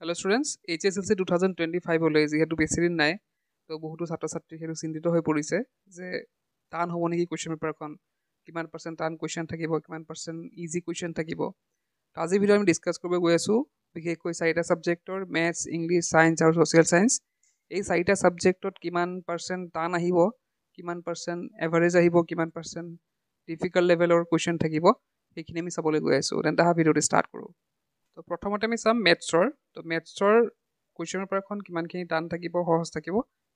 Hello students, HSLC 2025 হলে যেহেতু বেছি দিন নাই তো বহুতো ছাত্ৰ ছাত্ৰী হেতু চিন্তিত হৈ পৰিছে যে টান হ'ব নেকি কোৱেশ্চন পেপাৰখন কিমান পাৰ্চেন্ট টান কোৱেশ্চন থাকিব কিমান পাৰ্চেন্ট ইজি কোৱেশ্চন থাকিব তো আজি ভিডিঅ আমি ডিসকাস কৰিব গৈ আছো বিশেষকৈ চাৰিটা সাবজেক্টৰ ম্যাথছ ইংলিশ সায়েন্স আৰু সোশ্যাল সায়েন্স এই চাৰিটা সাবজেক্টত কিমান পাৰ্চেন্ট টান আহিব কিমান পাৰ্চেন্ট এভাৰেজ আহিব কিমান পাৰ্চেন্ট ডিফিকাল্ট লেভেলৰ কোৱেশ্চন থাকিব সেইখিনি আমি চাবলৈ গৈ আছো তেন্তে আহা ভিডিঅটো ষ্টাৰ্ট কৰো তো প্ৰথমতে আমি চাম ম্যাথছৰ তো ম্যাথছৰ কোৱেশ্চন পেপাৰখন কিমানখিনি টান থাকিব সহজ থাকিব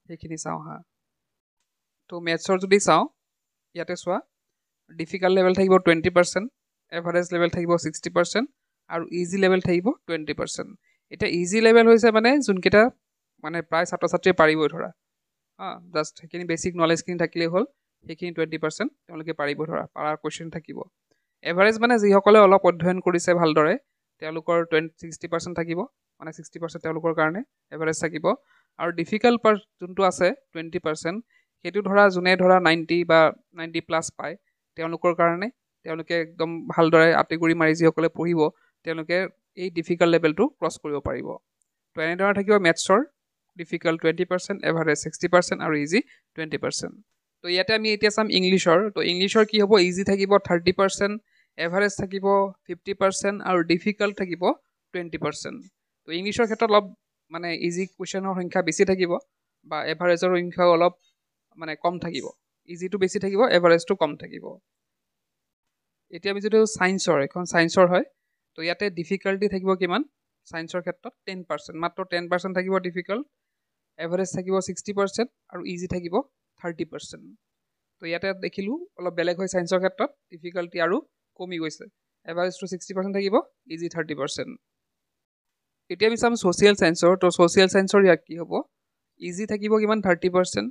সেইখিনি চাওঁ হা তো ম্যাথছৰ যদি চাওঁ ইয়াতে চোৱা ডিফিকাল্ট লেভেল থাকিব 20% এভাৰেজ লেভেল থাকিব 60% আৰু ইজি লেভেল থাকিব 20% এটা ইজি লেভেল হৈছে মানে যোনকেইটা মানে প্ৰায় ছাত্ৰ ছাত্ৰীয়ে পাৰিবই ধৰা জাষ্ট সেইখিনি বেছিক নলেজখিনি থাকিলেই হ'ল সেইখিনি 20% তেওঁলোকে পাৰিব ধৰা পাৰাৰ কোৱেশ্চন থাকিব এভাৰেজ মানে যিসকলে অলপ অধ্যয়ন কৰিছে ভালদৰে তেওঁলোকৰ 60% থাকিব মানে 60% তেওঁলোকৰ কাৰণে এভাৰেজ থাকিব আৰু ডিফিকাল্ট পাৰ্ট যোনটো আছে 20% সেইটো ধৰা যোনে ধৰা 90 বা 90 প্লাছ পায় তেওঁলোকৰ কাৰণে তেওঁলোকে একদম ভালদৰে আটিগুৰি মাৰি যিসকলে পঢ়িব তেওঁলোকে এই ডিফিকাল্ট লেভেলটো ক্ৰছ কৰিব পাৰিব তো এনেদৰে থাকিব ম্যাথছৰ ডিফিকাল্ট 20% এভাৰেজ 60% আৰু ইজি 20% তো ইয়াতে আমি এতিয়া চাম ইংলিছৰ তো ইংলিছৰ কি হ'ব ইজি থাকিব 30% এভাৰেজ থাকিব 50% আৰু ডিফিকাল্ট থাকিব 20% তো ইংলিছৰ ক্ষেত্ৰত অলপ মানে ইজি কুৱেশ্যনৰ সংখ্যা বেছি থাকিব বা এভাৰেজৰ সংখ্যা অলপ মানে কম থাকিব ইজিটো বেছি থাকিব এভাৰেজটো কম থাকিব এতিয়া আমি যদি সায়েন্সৰ এখন সায়েন্সৰ হয় তো ইয়াতে ডিফিকাল্টি থাকিব কিমান সায়েন্সৰ ক্ষেত্ৰত 10% মাত্ৰ 10% থাকিব ডিফিকাল্ট এভাৰেজ থাকিব 60% আৰু ইজি থাকিব 30% তো ইয়াতে দেখিলো অলপ বেলেগ হয় সায়েন্সৰ ক্ষেত্ৰত ডিফিকাল্টি আৰু কমি গৈছে এভাৰেজটো 60% থাকিব ইজি 30% এতিয়া আমি চাম সোশ্যাল সায়েন্সৰ তো সোশ্যাল সায়েন্সৰ ইয়াত কি হ'ব ইজি থাকিব কিমান 30%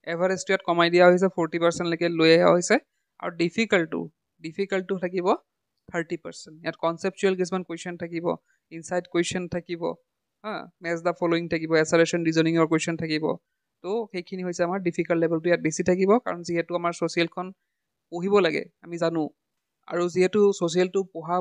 এভাৰেজটো ইয়াত কমাই দিয়া হৈছে 40% লৈকে লৈ অহা হৈছে আৰু ডিফিকাল্টটো থাকিব 30% ইয়াত কনসেপচুৱেল কিছুমান কুৱেশ্চন থাকিব ইনসাইড কুৱেশ্চন থাকিব মেচ দ্য ফলোইং থাকিব এছাৰেশ্যন ৰিজনিঙৰ কুৱেশ্চন থাকিব তো সেইখিনি হৈছে আমাৰ ডিফিকাল্ট লেভেলটো ইয়াত বেছি থাকিব কাৰণ যিহেতু আমাৰ সোশ্যালখন পঢ়িব লাগে আমি জানো আৰু যিহেতু সোশ্যালটো পঢ়া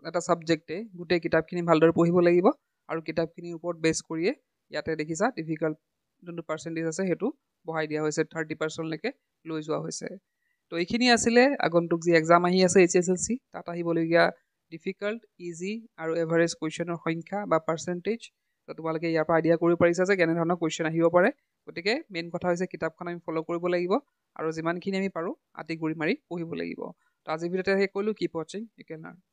এটা সাবজেক্টে গোটেই কিতাপখিনি ভালদৰে পঢ়িব লাগিব আৰু কিতাপখিনিৰ ওপৰত বেছ কৰিয়ে ইয়াতে দেখিছা ডিফিকাল্ট যোনটো পাৰ্চেণ্টেজ আছে সেইটো বঢ়াই দিয়া হৈছে 30% লৈকে লৈ যোৱা হৈছে তো এইখিনি আছিলে আগন্তুক যি এক্সাম আহি আছে HSLC তাত আহিবলগীয়া ডিফিকাল্ট ইজি আৰু এভাৰেজ কুৱেশ্যনৰ সংখ্যা বা পাৰ্চেণ্টেজ তো তোমালোকে ইয়াৰ পৰা আইডিয়া কৰিব পাৰিছা যে কেনেধৰণৰ কুৱেশ্যন আহিব পাৰে গতিকে মেইন কথা হৈছে কিতাপখন আমি ফ'ল' কৰিব লাগিব আৰু যিমানখিনি আমি পাৰোঁ আঁতি গুৰি মাৰি পঢ়িব লাগিব তো আজি ভিডিঅ'তে শেষ কৰিলোঁ কিপ ৱাচিং ইউ কেন লাৰ্ণ